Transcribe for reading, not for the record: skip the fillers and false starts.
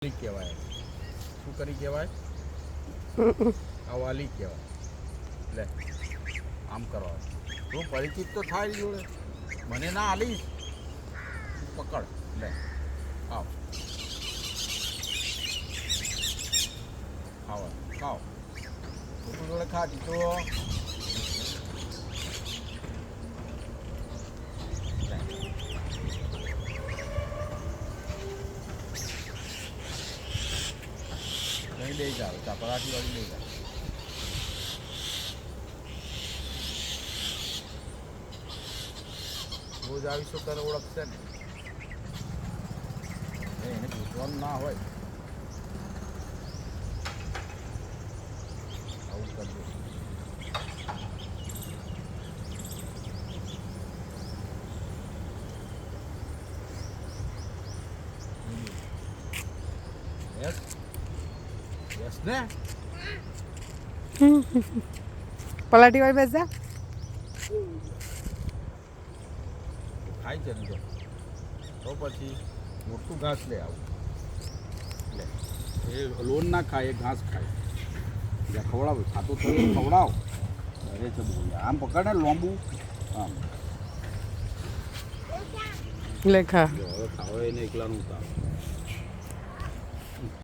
કહેવાય શું કરી કહેવાય આ વાલી કહેવાય લે આમ કરવાનું તું પરિચિત તો થાય જોડે મને ના આલીશ પકડ લે આવ ખાવા ખાવ તું જોડે ખાતી તો નહીં લઈ જાવ ચપરાટી વાળી લઈ જાવ રોજ આવીશ તો તને ઓળખશે ને એને પૂછવાનું ના હોય આવું કરજો યસ યસ ને પલાટી વાળી બેસા ખાઈ છે ને તો પછી મોટું ઘાસ લે આવું લે એ લોન ના ખાય એ ઘાસ ખાય જ્યાં ખવડાવ ખાતું થયું ખવડાવ અરે છે બહુ આમ પકડે લોંબુ આમ લેખા હવે ખાવા એને એકલાનું કામ